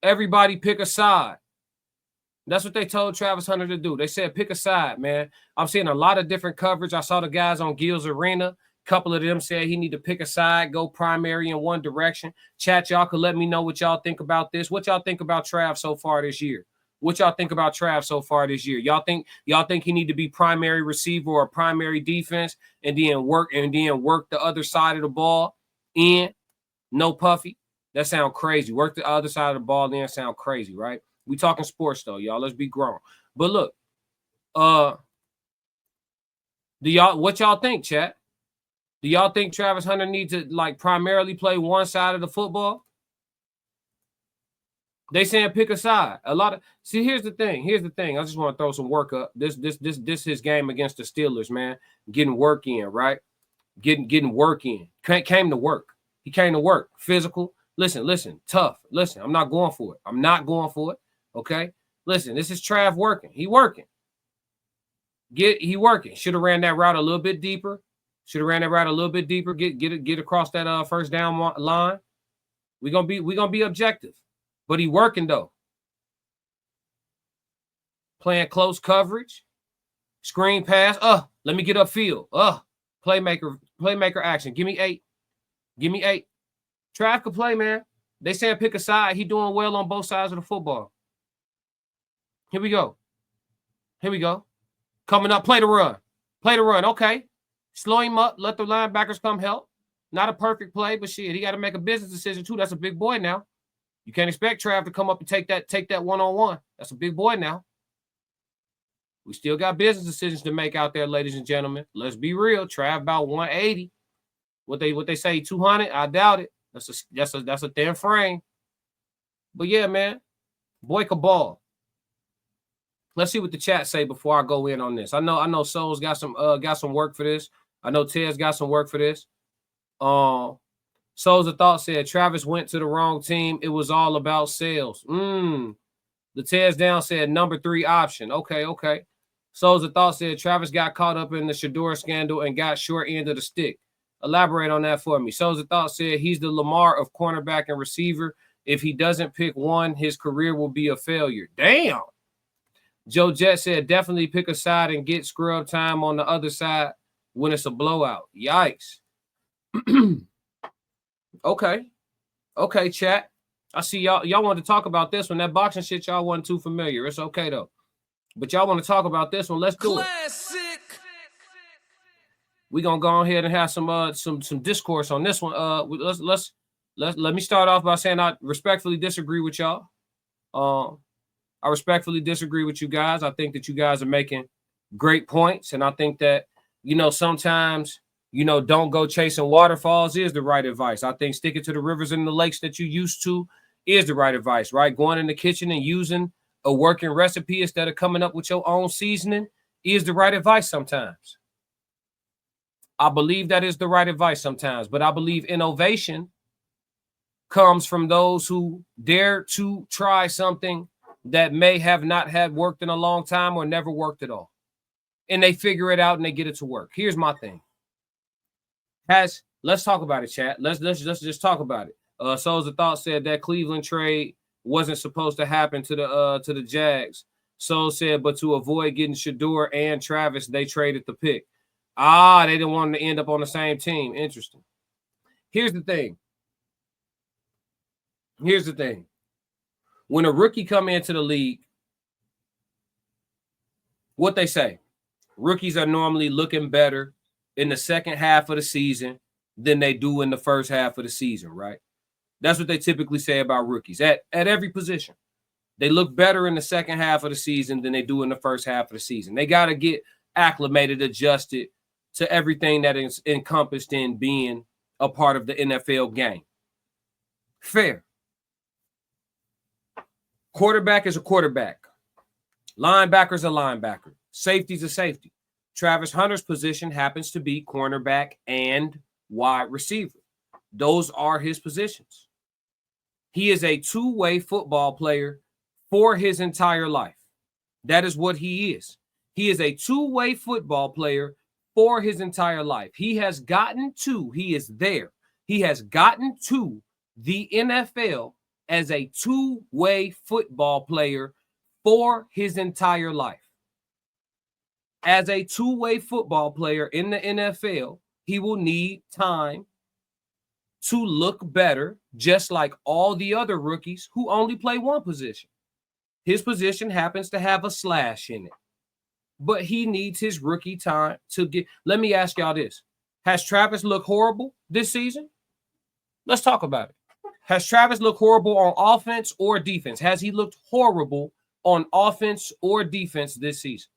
Everybody pick a side. That's what they told Travis Hunter to do. They said, pick a side, man. I'm seeing a lot of different coverage. I saw the guys on Gil's Arena. A couple of them said he need to pick a side, go primary in one direction. Chat, y'all could let me know what y'all think about this. What y'all think about Trav so far this year? What y'all think about Trav so far this year? Y'all think he need to be primary receiver or primary defense and then work the other side of the ball in? No Puffy. That sound crazy. Work the other side of the ball then sound crazy, right? We talking sports though, y'all. Let's be grown. But look, what y'all think, chat? Do y'all think Travis Hunter needs to like primarily play one side of the football? They saying pick a side. Here's the thing. I just want to throw some work up. This his game against the Steelers, man. Getting work in, right? Getting work in. Came to work. He came to work. Physical. Listen, tough. Listen, I'm not going for it. Okay? Listen, this is Trav working. He working. He working. Should have ran that route a little bit deeper. Get across that first down line. We're gonna be objective. But he working though. Playing close coverage. Screen pass. Let me get upfield. Playmaker action. Give me 8. Trav can play, man. They saying pick a side. He doing well on both sides of the football. Here we go. Coming up, play the run. Okay. Slow him up. Let the linebackers come help. Not a perfect play, but shit, he got to make a business decision too. That's a big boy now. You can't expect Trav to come up and take that one-on-one. That's a big boy now. We still got business decisions to make out there, ladies and gentlemen. Let's be real. Trav about 180. What they say, 200? I doubt it. That's a thin frame. But yeah, man, boy can ball. Let's see what the chat say before I go in on this. I know Souls got some work for this. I know Ted's got some work for this. Souls of Thought said Travis went to the wrong team. It was all about sales. The Ted's down said number 3 option. Okay. Souls of Thought said Travis got caught up in the Shedeur scandal and got short end of the stick. Elaborate on that for me. Souls of Thought said he's the Lamar of cornerback and receiver. If he doesn't pick one, his career will be a failure. Damn. Joe Jet said definitely pick a side and get scrub time on the other side when it's a blowout. Yikes. Okay, chat. I see y'all want to talk about this one. That boxing shit y'all wasn't too familiar. It's okay though. But y'all want to talk about this one. Let's do it. We're gonna go ahead and have some discourse on this one. Let me start off by saying I respectfully disagree with y'all. I respectfully disagree with you guys. I think that you guys are making great points, and I think that sometimes don't go chasing waterfalls is the right advice. I think sticking to the rivers and the lakes that you used to is the right advice, right? Going in the kitchen and using a working recipe instead of coming up with your own seasoning is the right advice sometimes. I believe that is the right advice sometimes, but I believe innovation comes from those who dare to try something that may have not had worked in a long time or never worked at all. And they figure it out and they get it to work. Here's my thing. Let's talk about it, chat. Let's just talk about it. Souls of Thought said that Cleveland trade wasn't supposed to happen to the Jags. Soul said, but to avoid getting Shedeur and Travis, they traded the pick. They didn't want to end up on the same team. Interesting. Here's the thing. When a rookie come into the league, what they say, rookies are normally looking better in the second half of the season than they do in the first half of the season, right? That's what they typically say about rookies at every position. They look better in the second half of the season than they do in the first half of the season. They got to get acclimated, adjusted to everything that is encompassed in being a part of the NFL game. Fair. Quarterback is a quarterback. Linebacker is a linebacker. Safety is a safety. Travis Hunter's position happens to be cornerback and wide receiver. Those are his positions. He is a two-way football player for his entire life. That is what he is. He is a two-way football player for his entire life. He has gotten to the NFL as a two-way football player for his entire life. As a two-way football player in the NFL, he will need time to look better, just like all the other rookies who only play one position. His position happens to have a slash in it, but he needs his rookie time to get. Let me ask y'all this. Has Travis looked horrible this season? Let's talk about it. Has Travis looked horrible on offense or defense? Has he looked horrible on offense or defense this season?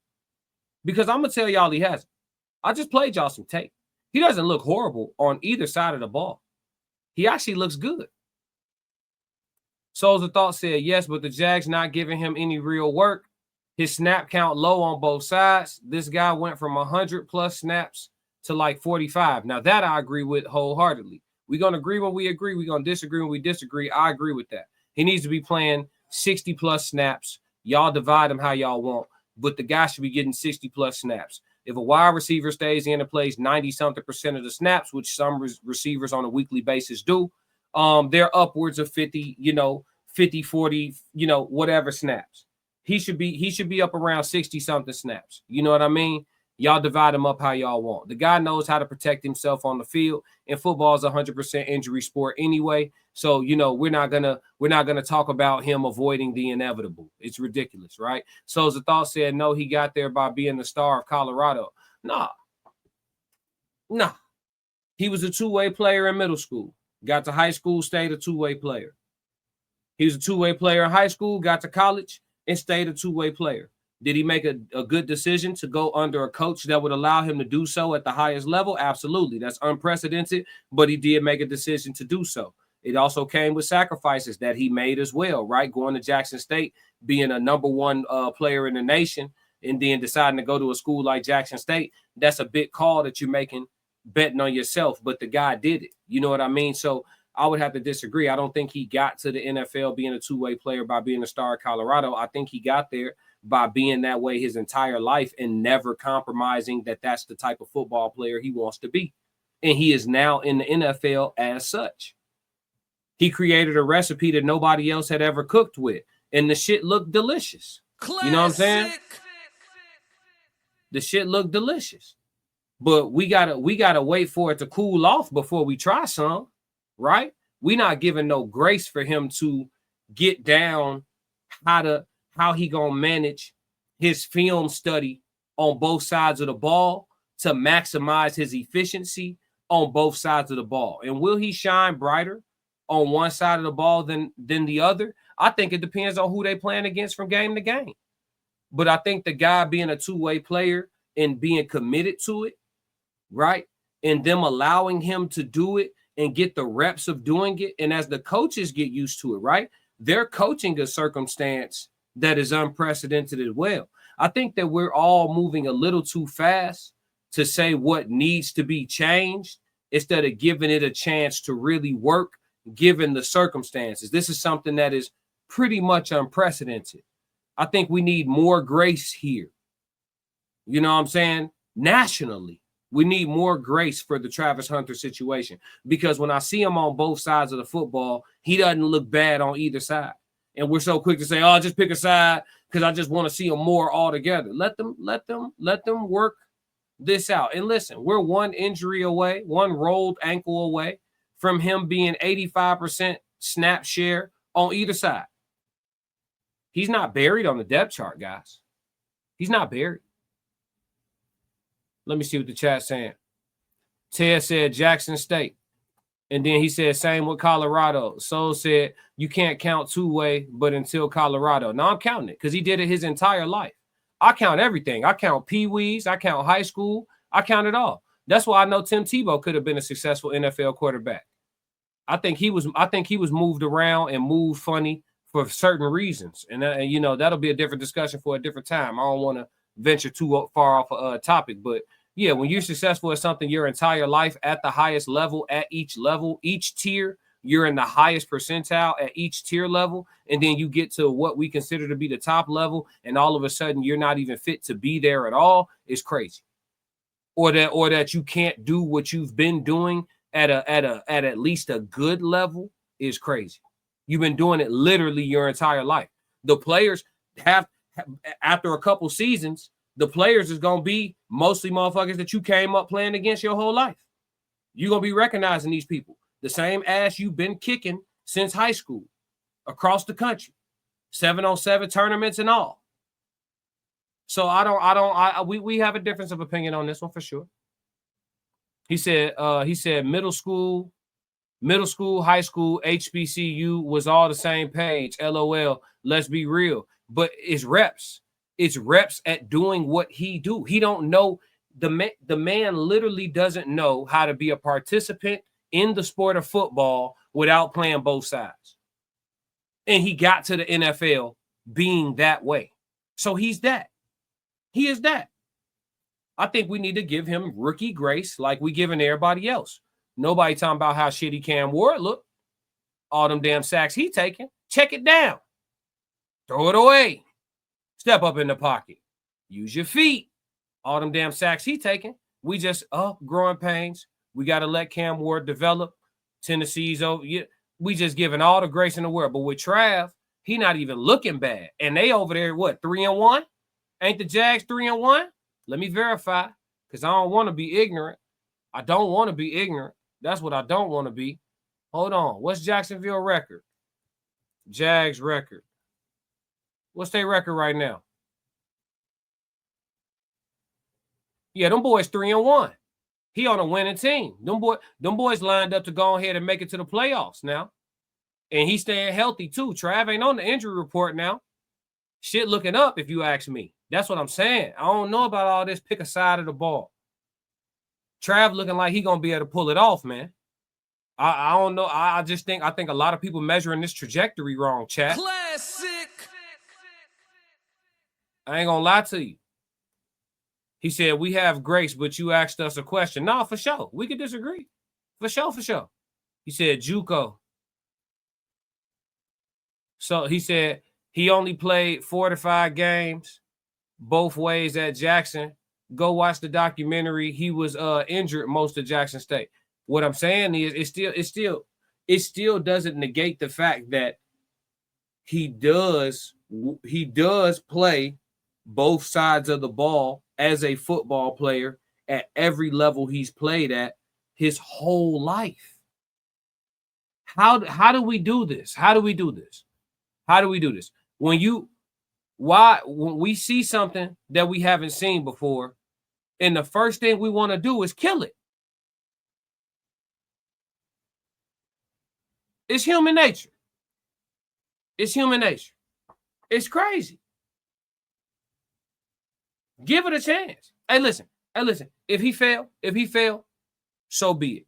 Because I'm going to tell y'all he hasn't. I just played y'all some tape. He doesn't look horrible on either side of the ball. He actually looks good. Souls of Thought said yes, but the Jags not giving him any real work. His snap count low on both sides. This guy went from 100 plus snaps to like 45. Now that I agree with wholeheartedly. We're going to agree when we agree. We're going to disagree when we disagree. I agree with that. He needs to be playing 60 plus snaps. Y'all divide him how y'all want, but the guy should be getting 60 plus snaps. If a wide receiver stays in and plays 90-something% of the snaps, which some receivers on a weekly basis do, they're upwards of 50, 50, 40, whatever snaps. He should be up around 60-something snaps. You know what I mean? Y'all divide him up how y'all want. The guy knows how to protect himself on the field, and football is 100% injury sport anyway. So, we're not gonna talk about him avoiding the inevitable. It's ridiculous, right? So as the thought said, no, he got there by being the star of Colorado. Nah. He was a two-way player in middle school. Got to high school, stayed a two-way player. He was a two-way player in high school, got to college, and stayed a two-way player. Did he make a good decision to go under a coach that would allow him to do so at the highest level? Absolutely. That's unprecedented, but he did make a decision to do so. It also came with sacrifices that he made as well, right? Going to Jackson State, being a number one player in the nation, and then deciding to go to a school like Jackson State, that's a big call that you're making, betting on yourself, but the guy did it. You know what I mean? So I would have to disagree. I don't think he got to the NFL being a two-way player by being a star of Colorado. I think he got there by being that way his entire life and never compromising that that's the type of football player he wants to be. And he is now in the NFL as such. He created a recipe that nobody else had ever cooked with, and the shit looked delicious. Classic. You know what I'm saying? The shit looked delicious. But we gotta wait for it to cool off before we try some, right? We're not giving no grace for him to get down how he gonna manage his film study on both sides of the ball to maximize his efficiency on both sides of the ball. And will he shine brighter on one side of the ball than the other? I think it depends on who they playing against from game to game. But I think the guy being a two-way player and being committed to it, right, and them allowing him to do it and get the reps of doing it, and as the coaches get used to it, right, they're coaching a circumstance that is unprecedented as well. I think that we're all moving a little too fast to say what needs to be changed instead of giving it a chance to really work given the circumstances. This is something that is pretty much unprecedented. I think we need more grace here. You know what I'm saying? Nationally, we need more grace for the Travis Hunter situation, because when I see him on both sides of the football, he doesn't look bad on either side. And we're so quick to say, "Oh, just pick a side because I just want to see them more altogether." Let them work this out. And listen, we're one injury away, one rolled ankle away from him being 85% snap share on either side. He's not buried on the depth chart, guys. He's not buried. Let me see what the chat's saying. Ted said Jackson State. And then he said, same with Colorado. Soul said, you can't count two-way, but until Colorado. No, I'm counting it because he did it his entire life. I count everything. I count pee-wees. I count high school. I count it all. That's why I know Tim Tebow could have been a successful NFL quarterback. I think he was moved around and moved funny for certain reasons. And that'll be a different discussion for a different time. I don't want to venture too far off a topic, but yeah, when you're successful at something your entire life at the highest level, at each level, each tier, you're in the highest percentile at each tier level, and then you get to what we consider to be the top level, and all of a sudden you're not even fit to be there at all, is crazy. Or that you can't do what you've been doing at least a good level is crazy. You've been doing it literally your entire life. The players have, after a couple seasons, the players is going to be mostly motherfuckers that you came up playing against your whole life. You're going to be recognizing these people. The same ass you've been kicking since high school across the country. 7-on-7 tournaments and all. So we have a difference of opinion on this one for sure. He said middle school, high school, HBCU was all the same page. LOL. Let's be real. But it's reps. It's reps at doing what he do. He don't know. The man literally doesn't know how to be a participant in the sport of football without playing both sides. And he got to the NFL being that way. So he's that. He is that. I think we need to give him rookie grace like we giving everybody else. Nobody talking about how shitty Cam Ward look. All them damn sacks he taking. Check it down. Throw it away. Step up in the pocket. Use your feet. All them damn sacks he taking. We just growing pains. We got to let Cam Ward develop. Tennessee's over. Yeah, we just giving all the grace in the world. But with Trav, he not even looking bad. And they over there, what, 3-1? Ain't the Jags 3-1? Let me verify, because I don't want to be ignorant. I don't want to be ignorant. That's what I don't want to be. Hold on. What's Jacksonville record? Jags record. What's their record right now? Yeah, them boys 3-1. He on a winning team. Them boys lined up to go ahead and make it to the playoffs now. And he's staying healthy too. Trav ain't on the injury report now. Shit looking up, if you ask me. That's what I'm saying. I don't know about all this pick a side of the ball. Trav looking like he gonna be able to pull it off, man. I don't know. I think a lot of people measuring this trajectory wrong, chat. Classic. I ain't gonna lie to you. He said, we have grace, but you asked us a question. No, for sure. We could disagree. For sure. He said, JUCO. So he said he only played 4 to 5 games both ways at Jackson. Go watch the documentary. He was injured most of Jackson State. What I'm saying is it still doesn't negate the fact that he does play both sides of the ball as a football player at every level he's played at his whole life. How do we do this? When we see something that we haven't seen before, and the first thing we want to do is kill it. It's human nature. It's crazy. Give it a chance. Hey, listen. If he fail, so be it.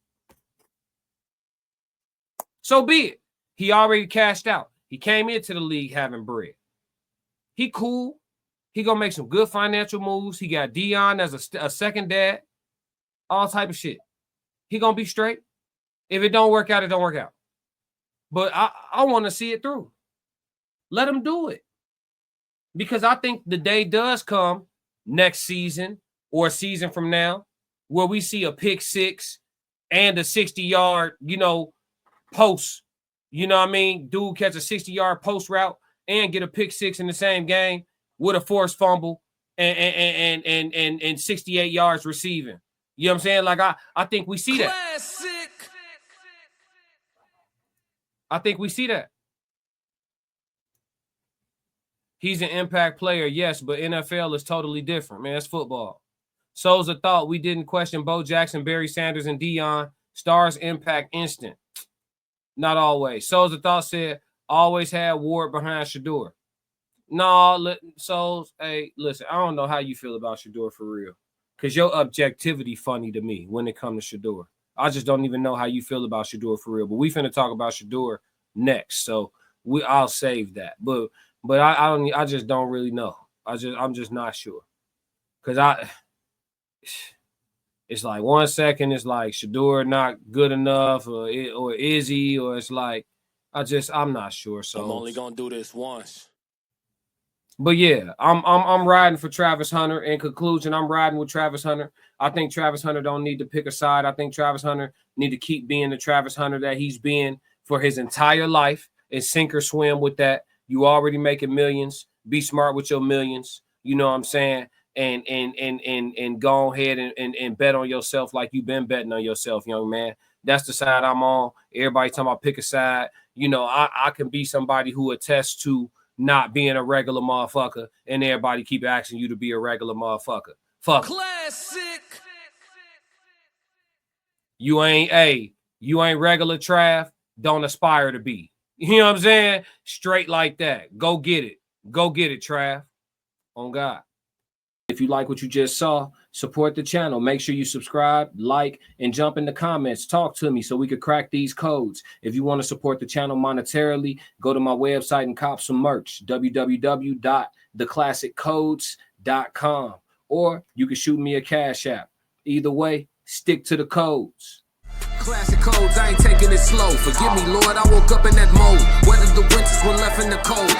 So be it. He already cashed out. He came into the league having bread. He cool. He gonna make some good financial moves. He got Dion as a second dad. All type of shit. He gonna be straight. If it don't work out, it don't work out. But I want to see it through. Let him do it. Because I think the day does come next season or a season from now where we see a pick six and a 60-yard, post. You know what I mean? Dude catch a 60-yard post route and get a pick six in the same game with a forced fumble and 68 yards receiving. You know what I'm saying? Like I think we see that. Classic. I think we see that. He's an impact player, yes, but NFL is totally different, man. It's football. Souza thought we didn't question Bo Jackson, Barry Sanders, and Dion. Stars impact instant. Not always. Souza thought said always had Ward behind Shedeur. No, hey, listen, I don't know how you feel about Shedeur for real. Because your objectivity funny to me when it comes to Shedeur. I just don't even know how you feel about Shedeur for real. But we finna talk about Shedeur next. So I'll save that. But I just don't really know. I'm just not sure. Because it's like 1 second it's like Shedeur not good enough or is he, or it's like I'm not sure. So I'm only gonna do this once. But yeah, I'm riding for Travis Hunter. In conclusion, I'm riding with Travis Hunter. I think Travis Hunter don't need to pick a side. I think Travis Hunter need to keep being the Travis Hunter that he's been for his entire life, and sink or swim with that. You already making millions. Be smart with your millions. You know what I'm saying? And go ahead and bet on yourself like you've been betting on yourself, young man. That's the side I'm on. Everybody talking about pick a side. You know, I can be somebody who attests to not being a regular motherfucker, and everybody keep asking you to be a regular motherfucker. Fuck. Classic. You ain't regular Trav. Don't aspire to be. You know what I'm saying? Straight like that. Go get it. Go get it, Trav. On God. If you like what you just saw, support the channel. Make sure you subscribe, like, and jump in the comments. Talk to me so we could crack these codes. If you want to support the channel monetarily, go to my website and cop some merch, www.theclassiccodes.com. Or you can shoot me a Cash App. Either way, stick to the codes. Classic codes, I ain't taking it slow. Forgive me, Lord, I woke up in that mode. Weathered the winters when left in the cold.